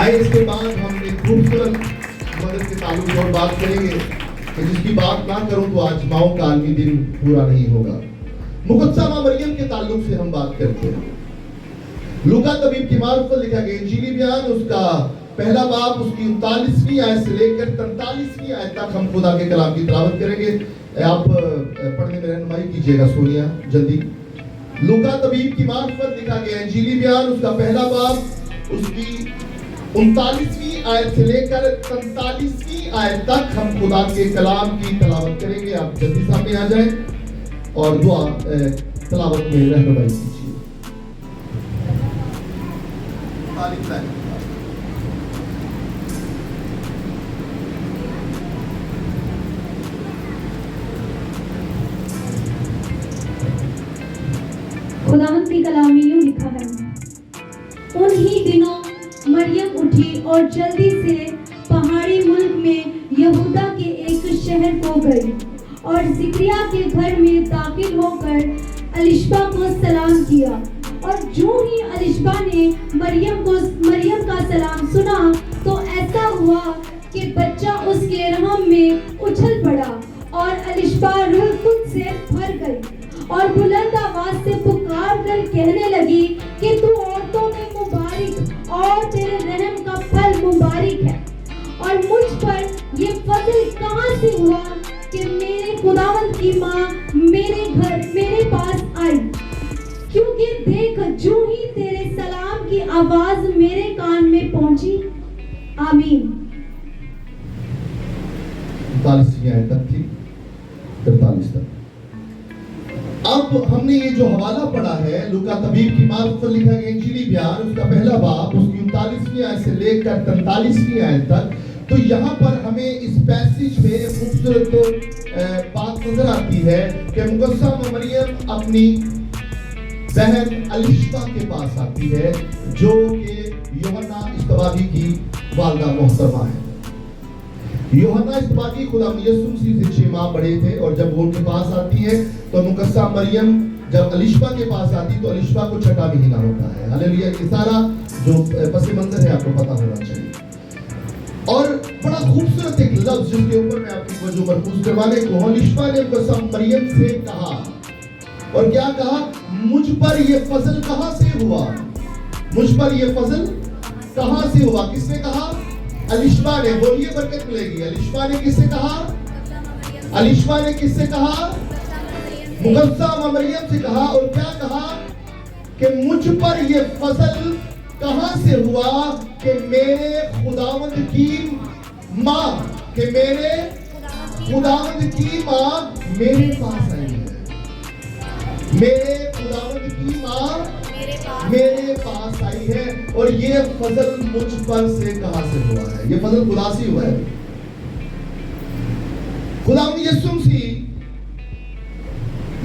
آئے اس کے بعد ہم ایک خوبصورت مدد کے تعلق سے اور بات کریں گے کہ جس کی بات نہ کروں تو آج ماؤں کا عالمی دن پورا نہیں ہوگا. مقدسہ ماں مریم کے تعلق سے ہم بات کرتے ہیں. لوکا طبیب کی معرفت پر لکھا گیا انجیلی بیان اس کا پہلا باب اس کی 39ویں آیت سے لے کر 43ویں آیت تک ہم خدا کے کلام کی تلاوت کریں گے. آپ پڑھنے میں رہنمائی کیجیے گا سونیا جلدی. لوکا طبیب کی معرفت پر لکھا گیا انجیلی بیان اس کا پہلا باب اس کی 39ویں آیت سے لے کر 43ویں آیت تک ہم خدا کے کلام کی تلاوت کریں گے. آپ جلدی سامنے آ جائیں اور دعا تلاوت میں رہنمائی کیجیے. خداوند کی کلام میں یوں لکھا ہے انہی دنوں مریم اٹھی اور جلدی سے پہاڑی ملک میں یہودا کے ایک شہر کو گئی اور زکریا کے گھر میں داخل ہو کر الشبا کو سلام کیا. اور جو ہی الشبا نے مریم کا سلام سنا تو ایسا ہوا کہ بچہ اس کے رحم میں اچھل پڑا اور الشبا روح القدس سے بھر گئی اور بلند آواز سے پکار کر کہنے لگی کہ تو عورتوں میں مبارک اور تیرے رحم کا پھل مبارک ہے. اور مجھ پر یہ فضل کہاں سے ہوا کہ میرے خداوند کی ماں میرے پاس آئی، کیونکہ دیکھ جو ہی تیرے سلام کی آواز میرے کان میں پہنچی. آمین. 43ویں آیت تک تھی 43 تک. اب ہم نے یہ جو حوالہ پڑھا ہے لوکا طبیب کی معرفت پر لکھا گیا انجیلی بیان اس کا پہلا باب اس کی 39ویں آیت سے لے کر 43ویں آیت تک، تو یہاں پر ہمیں اس پیسیج میں ایک خوبصورت بات نظر آتی ہے کہ مقدسہ ماں مریم اپنی بہن الشبا کے پاس آتی ہے جو کہ یوحنا اصطباغی کی والدہ محترمہ ہے. یوحنا اصطباغی خدا یسوع مسیح سے 6 ماہ بڑے تھے اور جب وہ ان کے پاس آتی ہے تو مقدسہ مریم جب الشبا کے پاس آتی تو الشبا کو چھٹا مہینہ ہوتا ہے. ہلیلویا. یہ سارا جو پس منظر ہے آپ کو پتہ ہونا چاہیے. اور بڑا خوبصورت ایک لفظ جس کے اوپر میں آپ کی توجہ مرکوز کروانے کو ہوں. الشبا نے مقدسہ مریم سے کہا اور کیا کہا؟ مجھ پر یہ فضل کہاں سے ہوا؟ مجھ پر یہ فضل کہاں سے ہوا؟ کس نے کہا؟ الشبا نے. بولیے برکت ملے گی. الشبا نے کس سے کہا؟ الشبا نے کس سے کہا؟ مقدسہ ماں مریم سے کہا. اور کیا کہا کہ مجھ پر یہ فضل کہاں سے ہوا کہ میرے خداوند کی ماں میرے پاس آئی ہے. میرے خداوند کی ماں میرے پاس آئی ہے. اور یہ فضل مجھ پر سے کہاں سے ہوا ہے؟ یہ فضل خدا سے ہوا ہے. خداوند یسوع مسیح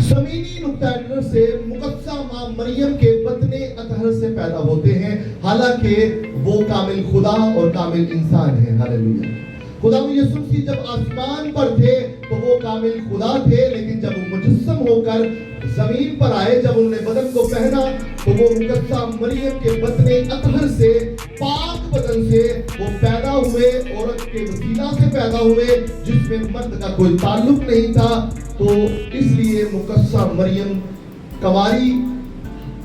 زمینی نقطہ نظر سے مقدسہ ماں مریم کے بطن اطہر سے پیدا ہوتے ہیں، حالانکہ وہ کامل خدا اور کامل انسان ہیں. ہلیلویا. خداوند یسوع مسیح جب آسمان پر تھے تو وہ کامل خدا تھے، لیکن جب وہ مجسم ہو کر زمین پر آئے، جب انہوں نے بدن کو پہنا تو وہ مقدسہ مریم کے بطن اطہر سے پاک بدن سے وہ پیدا ہوئے، عورت کے وسیلہ سے پیدا ہوئے جس میں مرد کا کوئی تعلق نہیں تھا. تو اس لیے مقدسہ مریم کنواری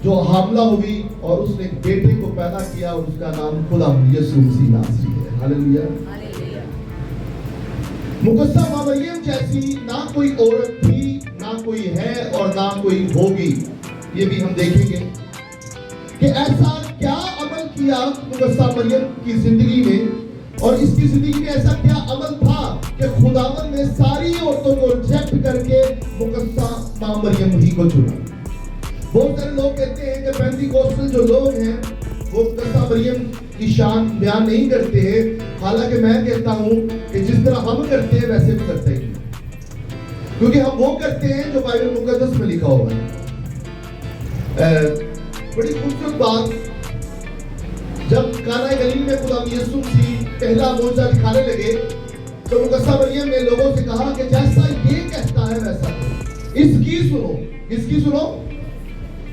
جو حاملہ ہوئی اور اس نے ایک بیٹے کو پیدا کیا اور اس کا نام خداوند یسوع مسیح ناصری ہے. ہلیلویا. مقدسہ ماں مریم جیسی نہ کوئی عورت تھی، نہ کوئی ہے اور نہ کوئی ہوگی. یہ بھی ہم دیکھیں گے کہ ایسا کیا عمل کیا مقدسہ مریم کی زندگی میں اور اس کی زندگی میں ایسا کیا عمل تھا کہ خداوند نے ساری عورتوں کو ریجیکٹ کر کے مقدسہ ماں مریم ہی کو چنا. بہت سارے لوگ کہتے ہیں کہ پینتیکوسٹل جو لوگ ہیں وہ مقدسہ مریم کی شان بیان نہیں کرتے ہیں، حالانکہ میں کہتا ہوں کہ جس طرح ہم کرتے ہیں ویسے بھی کرتے ہیں، کیونکہ ہم وہ کرتے ہیں جو بائبل مقدس میں لکھا ہوا ہے. بڑی خوبصورت بات، جب کانا گلیل میں خدا یسوع مسیح پہلا معجزہ دکھانے لگے تو مقدسہ مریم نے لوگوں سے کہا کہ جیسا یہ کہتا ہے ویسا کرو. اس کی سنو. کس کی سنو؟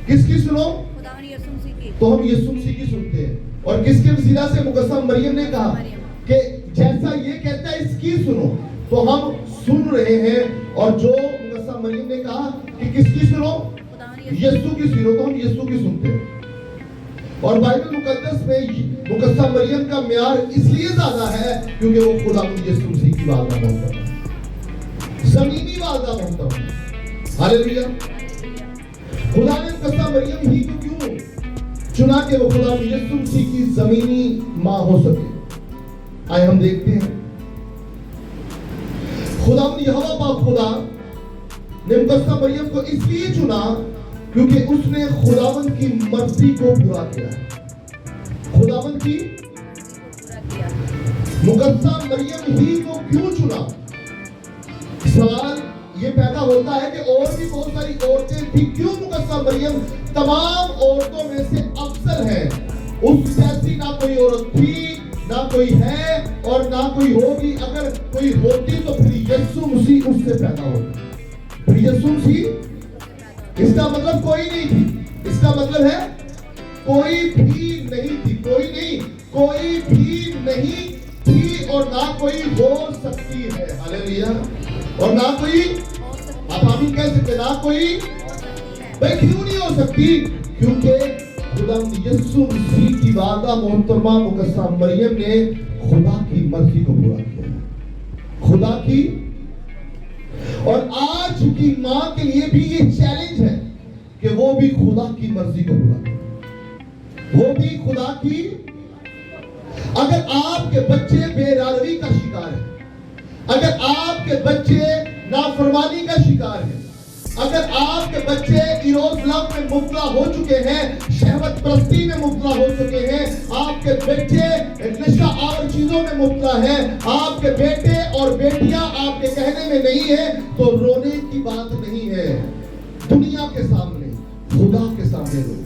کس کی سنو؟ تو ہم یسوع مسیح کی سنتے ہیں. اور کس کے وسیلہ سے؟ مقدسہ مریم نے کہا کہ جیسا یہ کہتا ہے اس کی سنو، تو ہم سن رہے ہیں، اور جو مقدسہ مریم نے کہا کہ کس کی سنو؟ یسوع کی سنو، تو ہم یسوع کی سنتے ہیں۔ اور بائبل مقدس میں مقدسہ مریم کا معیار اس لیے زیادہ ہے کیونکہ وہ خداوند یسوع مسیح کی والدہ محترم ہے، زمینی والدہ محترم ہے۔ ہاللیلویا۔ خدا نے مقدسہ مریم ہی کو کیوں چنا کہ وہ خداوند یسوع مسیح کی زمینی ماں ہو سکے؟ آئے ہم دیکھتے ہیں خداوند یہوہ پاک خدا نے مقدسہ مریم کو اس لیے چنا کیونکہ اس نے خداوند کی مرضی کو پورا کیا ہے۔ خداوند کی مقدسہ مریم ہی کو کیوں چنا؟ سوال یہ پیدا ہوتا ہے کہ اور بھی بہت ساری عورتیں تھی، کیوں مقدسہ مریم تمام عورتوں میں سے افضل ہے؟ اس جیسی نہ کوئی عورت تھی، نہ کوئی ہے، اور نہ کوئی ہوگی۔ اگر کوئی ہوتی تو پھر یسوع مسیح اس سے پیدا ہوتا۔ پھر یسوع مسیح، اس کا مطلب کوئی نہیں تھی، اس کا مطلب ہے کوئی بھی نہیں تھی، کوئی بھی نہیں تھی، اور نہ کوئی ہو سکتی ہے۔ ہاللیلویا۔ اور نہ کوئی، آپ آمین کہہ سکتے، نہ کوئی، بھائی کیوں نہیں ہو سکتی؟ کیونکہ خداوند یسوع مسیح کی والدہ محترمہ مقدسہ مریم نے خدا کی مرضی کو پورا کیا، خدا کی۔ اور آج کی ماں کے لیے بھی یہ چیلنج ہے کہ وہ بھی خدا کی مرضی کو پورا کرے، وہ بھی خدا کی۔ اگر آپ کے بچے بے راروی کا شکار ہیں، اگر آپ کے بچے نافرمانی کا شکار ہیں، اگر آپ کے بچے ایروز لو میں مبتلا ہو چکے ہیں، شہوت پرستی میں مبتلا ہو چکے ہیں، آپ کے بچے نشہ آور چیزوں میں مبتلا ہیں، آپ کے بیٹے اور بیٹیاں آپ کے کہنے میں نہیں ہیں، تو رونے کی بات نہیں ہے۔ دنیا کے سامنے، خدا کے سامنے روئے،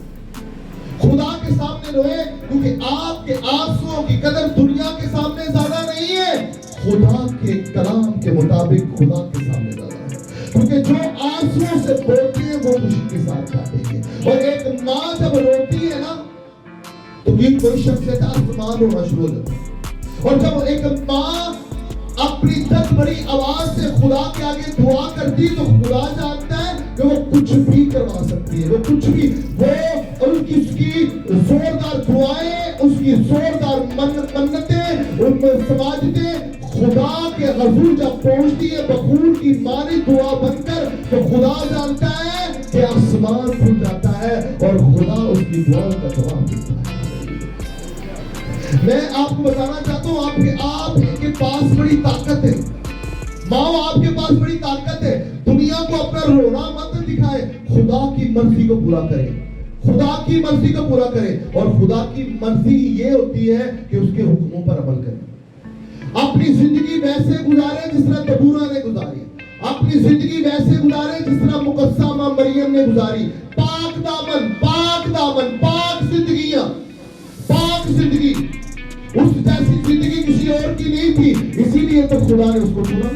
خدا کے سامنے روئے، کیونکہ آپ کے آنسوؤں کی قدر دنیا کے سامنے زیادہ نہیں ہے، خدا کے کلام کے مطابق خدا کے سامنے زیادہ ہے۔ کیونکہ جو آنسوؤں سے بولتے ہیں وہ خوشی کے ساتھ جاتے ہیں، اور ایک ماں جب روتی ہے نا تو یہ کوئی شخص ہے آسمان ہونا شروع ہو جاتا ہے۔ اور جب ایک ماں اپنی درد بھری آواز سے خدا کے آگے دعا کرتی تو خدا جانتا ہے کہ وہ کچھ بھی کروا سکتی ہے، وہ کچھ بھی، وہ ان کی اس کی زوردار دعائیں، اس کی زوردار منتیں، ان میں سماجتیں خدا کے حضور جب پہنچتی ہے بخور کی مانی دعا بن کر، تو خدا جانتا ہے کہ آسمان کھل جاتا ہے اور خدا اس کی دعاؤں کا جواب دیتا ہے۔ میں آپ کو بتانا چاہتا ہوں، آپ کے پاس بڑی طاقت ہے، ماں آپ کے پاس بڑی طاقت ہے۔ دنیا کو اپنا رونا مت دکھائے، خدا کی مرضی کو پورا کرے، خدا کی مرضی کو پورا کرے۔ اور خدا کی مرضی یہ ہوتی ہے کہ اس کے حکموں پر عمل کرے، اپنی زندگی ویسے گزارے جس طرح دبورہ نے گزاری، اپنی زندگی ویسے گزارے جس طرح مقدسہ ماں مریم نے گزاری۔ پاک دامن، پاک دامن، پاک زندگیاں، پاک زندگی، اس جیسی زندگی کسی اور کی نہیں تھی، اسی لیے تو خدا نے اس کو چنا۔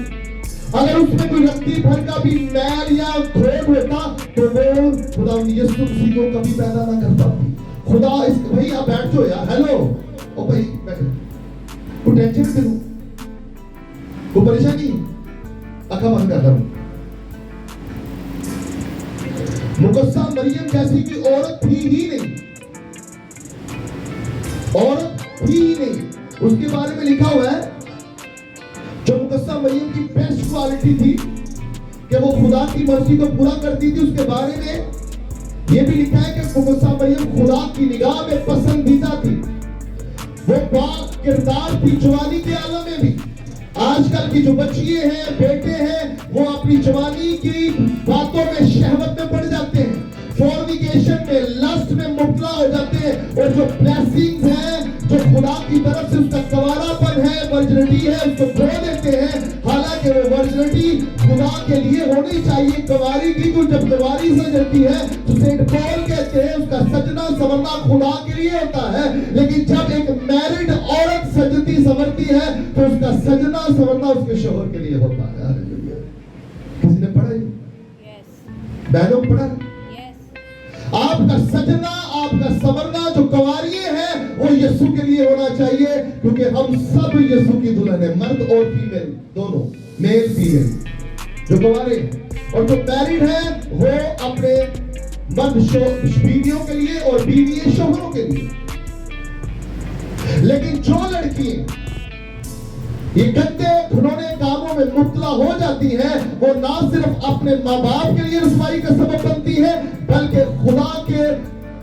اگر اس میں کوئی رتی بھر کا بھی میل یا کھوٹ ہوتا تو وہ خدا یسوع مسیح کو کبھی پیدا نہ کرتا۔ خدا اس بھائی آپ بیٹھ جاؤ یار، ہیلو او بھائی بیٹھو، کوئی ٹینشن نہیں کروں، کوئی پریشانی، آنکھیں بند کر رہا ہوں۔ مقدسہ مریم جیسی کوئی عورت تھی ہی نہیں، عورت تھی ہی نہیں۔ اس کے بارے میں لکھا ہوا ہے جو مقدسہ مریم کی بیسٹ کوالٹی تھی کہ وہ خدا کی مرضی کو پورا کرتی تھی، اس کے بارے میں یہ بھی لکھا ہے کہ مقدسہ مریم خدا کی نگاہ میں پسندیدہ تھی، وہ پاک کردار تھی جوانی کے عالم میں بھی۔ آج کل کی جو بچیے ہیں، بیٹے ہیں، وہ اپنی جوانی کی باتوں میں شہوت میں پڑ جاتے ہیں، فورنیکیشن میں، لسٹ میں مبتلا ہو جاتے ہیں، اور جو بلیسنگز ہیں جو خدا کی طرف سے اس کا کنوارا پن ہے، ورجنٹی ہے، اس کو کھو دیتے ہیں۔ حالانکہ وہ ورجنٹی خدا کے لیے ہونی چاہیے، کنواری کی کو جب کنواری سجتی ہے تو سینٹ پال کہتے ہیں اس کا سجنا سورنا خدا کے لیے ہوتا ہے، لیکن جب ایک میرڈ عورت سجتی سورتی ہے تو اس کا سجنا سورنا اس کے شوہر کے لیے ہوتا ہے۔ ہاللیلویا۔ کسی نے پڑھا یہ؟ بہنوں پڑھا؟ آپ کا سجنا، آپ کا سورنا جو کنواریے ہیں وہ یسوع کے لیے ہونا چاہیے، کیونکہ ہم سب یسوع کی دلہن ہیں، مرد اور فیمیل دونوں، میل فیمیل، جو کنوارے ہیں اور جو میرڈ ہیں وہ اپنے مرد بیویوں کے لیے اور بیوی شوہروں کے لیے۔ لیکن جو لڑکی یہ گندے گھنونے کاموں میں مبتلا ہو جاتی ہیں، وہ نہ صرف اپنے ماں باپ کے لیے رسوائی کا سبب بنتی ہے، بلکہ خدا کے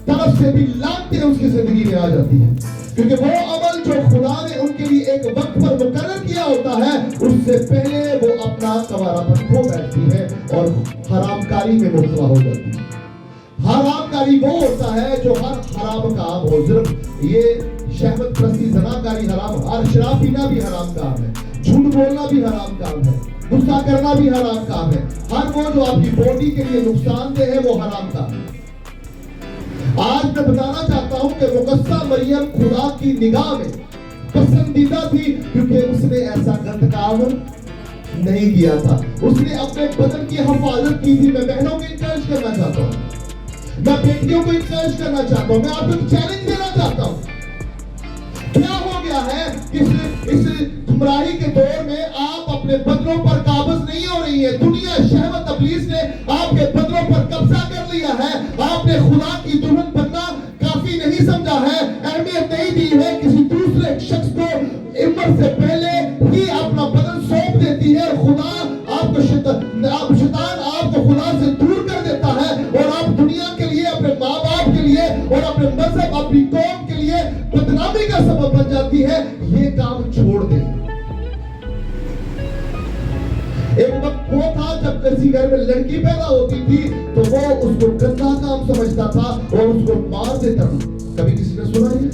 طرف سے بھی لعنتیں اس کی زندگی میں آ جاتی ہیں، کیونکہ وہ عمل جو خدا نے ان کے لیے ایک وقت پر مقرر کیا ہوتا ہے، اس سے پہلے وہ اپنا کنوارا کھو بیٹھتی ہے اور حرام کاری میں مبتلا ہو جاتی ہے۔ حرام کاری وہ ہوتا ہے جو ہر حرام کام ہو، صرف یہ شہوت پرستی، زناکاری حرام، اور شراب پینا بھی حرام کام ہے، جھوٹ بولنا بھی حرام کام ہے، غصہ کرنا بھی حرام کام ہے، ہر وہ جو آپ کی باڈی کے لیے نقصان دہ ہے وہ حرام کام ہے۔ آج میں بتانا چاہتا ہوں کہ مقدسہ مریم خدا کی نگاہ میں پسندیدہ تھی، کیونکہ اس نے ایسا گند کام نہیں کیا تھا، اس نے اپنے بدن کی حفاظت کی تھی۔ میں بہنوں کو انکریج کرنا چاہتا ہوں، میں بیٹیوں کو انکریج کرنا چاہتا ہوں، میں آپ کو چیلنج دینا چاہتا ہوں۔ کیا ہو گیا ہے اس گمراہی کے دور میں آپ اپنے بدنوں پر قابض نہیں ہو رہی ہے، دنیا شہوت ابلیس نے آپ کے بدنوں پر قبضہ کر لیا ہے، آپ نے خدا کی دلہن بننا کافی نہیں سمجھا ہے، اہمیت نہیں دی ہے، کسی دوسرے شخص کو عمر سے پہلے ہی اپنا بدن سونپ دیتی ہے۔ خدا آپ کو شیطان آپ کو خدا سے دور کر دیتا ہے، اور آپ دنیا کے لیے، اپنے ماں باپ کے لیے اور اپنے مذہب، اپنی قوم کے لیے بدنامی کا سبب بن جاتی ہے۔ یہ کام چھوڑ دیں۔ ایک وقت وہ تھا جب کسی گھر میں لڑکی پیدا ہوتی تھی تو وہ اس کو گندا کام سمجھتا تھا اور اس کو مار دیتا تھا۔ کبھی کسی نے سنا ہے؟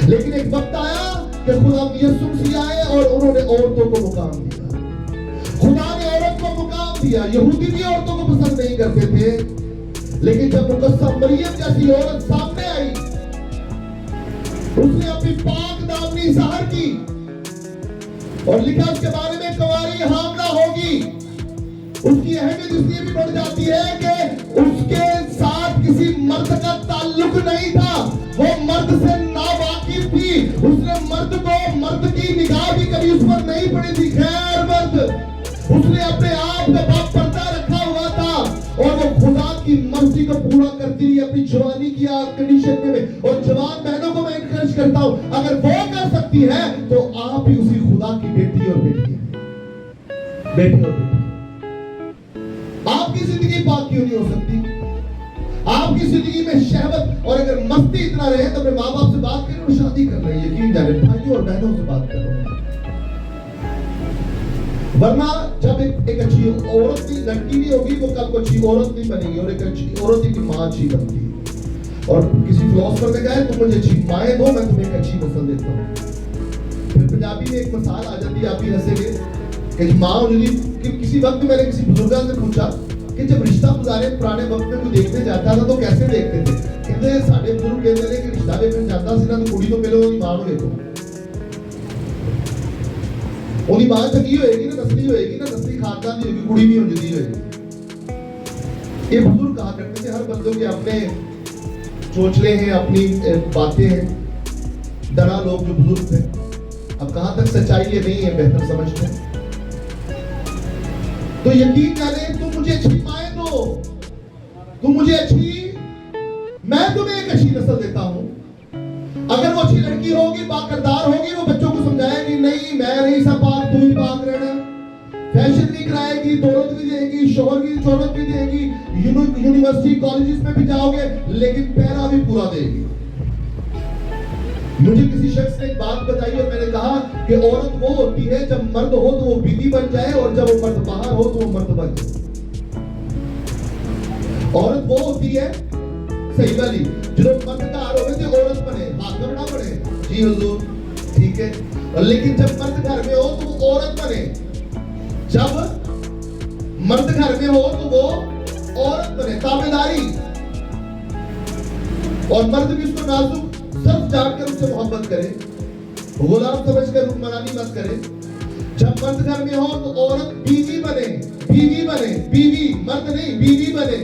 لیکن ایک وقت آیا کہ خدا یسوع مسیح آئے اور انہوں نے عورتوں کو مقام دیا۔ خدا نے عورت کو مقام دیا۔ یہودی بھی عورتوں کو پسند نہیں کرتے تھے، لیکن جب مقدسہ مریم جیسی عورت سامنے آئی، اس نے اپنی پاک دامنی ظاہر کی اور لکھا اس کے بارے میں کنواری حاملہ ہوگی۔ اس کی اہمیت اس لیے بھی بڑھ جاتی ہے کہ اس کے ساتھ کسی مرد کا تعلق نہیں تھا، وہ مرد سے ناواقف تھی، اس نے مرد کو، مرد کی نگاہ بھی کبھی اس پر نہیں پڑی تھی، خیر مرد، اس نے اپنے آپ کا باپ پردہ رکھا ہوا تھا اور وہ خدا کی مرضی کو پورا کرتی رہی اپنی جوانی کی کنڈیشن میں۔ اور جوان بہنوں کو میں انکریج کرتا ہوں، اگر وہ کر سکتی ہے تو آپ بھی اسی خدا کی بیٹی اور بیٹی ہیں، بیٹی اور بیٹی۔ آپ کی زندگی پاک کیوں نہیں ہو سکتی؟ آپ کی زندگی میں شہوت اور اگر مستی اتنا رہے تو اپنے ماں باپ سے بات کریں اور شادی کر رہے ہیں، یقین جانے بھائیوں اور بہنوں سے بات کر رہے ہیں۔ ورنہ جب ایک اچھی عورت کی لڑکی نہیں ہوگی وہ کل کو اچھی عورت نہیں بنے گی، اور ایک اچھی عورت کی ماں اچھی بنتی ہے۔ اور کسی فلاسفر نے کہا ہے تم مجھے اچھی مائیں دو میں تمہیں ایک اچھی نسل دیتا ہوں۔ پھر پنجابی میں ایک مثال آ جاتی ہے، آپ بھی ہنسیں گے کہ ماں ہونے کہ کسی وقت میں نے کسی بزرگاں سے پوچھا کہ جب رشتہ گزارے پرانے وقت میں کوئی دیکھنے جاتا تھا تو کیسے دیکھتے تھے؟ کہتے ہیں ساڈے بزرگ کہتے ہیں کہ رشتہ دیکھنے جاتا سی نا تو کڑی تو پہلے وہی ماں کو دیکھو، وہی ماں چنگی ہوئے گی نا، نسلی ہوئے گی نا، نسلی خاندان دی ہوگی، کڑی بھی ہونی ہوئے گی۔ یہ بزرگ کہا کرتے تھے، ہر بندوں کے اپنے چوچلے ہیں، اپنی باتیں ہیں۔ دنا لوگ جو بزرگ تھے، اب کہاں تک سچائی یہ نہیں ہے بہتر سمجھتے ہیں۔ تو یقین جانے تم مجھے اچھی مائیں دو، تم مجھے اچھی، میں تمہیں ایک اچھی نسل دیتا ہوں۔ اگر وہ اچھی لڑکی ہوگی، باکردار ہوگی، وہ بچوں کو سمجھائے گی نہیں میں نہیں سا پاک، تو ہی پاک رہنا، فیشن بھی کرائے گی، دولت بھی دے گی، شوہر کی شہرت بھی دے گی، یونیورسٹی کالجز میں بھی جاؤ گے لیکن پیرا بھی پورا دے گی۔ مجھے کسی شخص نے ایک بات بتائی اور میں نے کہا کہ عورت وہ ہوتی ہے جب مرد ہو تو وہ بیوی بن جائے اور جب وہ مرد باہر ہو تو وہ مرد بن جائے۔ عورت وہ ہوتی ہے صحیح والی جب مرد گھر ہوئے تو عورت بنے، حاکم نہ بنے، جی حضور ٹھیک ہے، لیکن جب مرد گھر میں ہو تو وہ عورت بنے، جب مرد گھر میں ہو تو وہ عورت بنے، تابعداری، اور مرد بھی اس کو نازک صرف جان کر اس سے محبت کرے، غلام سمجھ کر حکمرانی مت کرے۔ جب مرد گھر میں ہو تو عورت بیوی بنے، بیوی بنے، بیوی مرد نہیں بیوی بنے،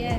yes.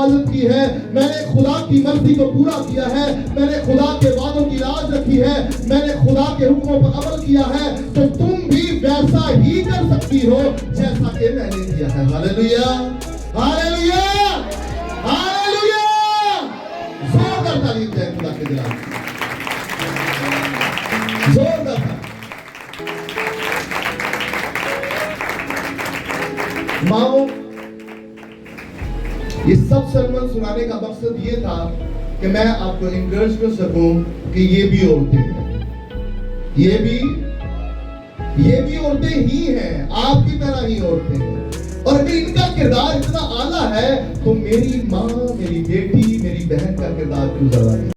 حفاظت کی ہے, میں نے خدا کی مرضی کو پورا کیا ہے, میں نے خدا کے وعدوں کی لاج رکھی ہے, میں نے خدا کے حکموں پر عمل کیا ہے, تو تم بھی ویسا ہی کر سکتی ہو جیسا کہ میں نے کیا ہے. ہاللیلویا, ہاللیلویا, ہاللیلویا. زوردار تعریف ہے خدا کے جلال کی. زوردار. ماؤں, یہ سب سرمن سنانے کا مقصد یہ تھا کہ میں آپ کو انکریج کر سکوں کہ یہ بھی عورتیں ہیں, یہ بھی عورتیں ہی ہیں, آپ کی طرح ہی عورتیں ہیں. اور اگر ان کا کردار اتنا اعلیٰ ہے تو میری ماں, میری بیٹی, میری بہن کا کردار کیوں ذرا نہیں؟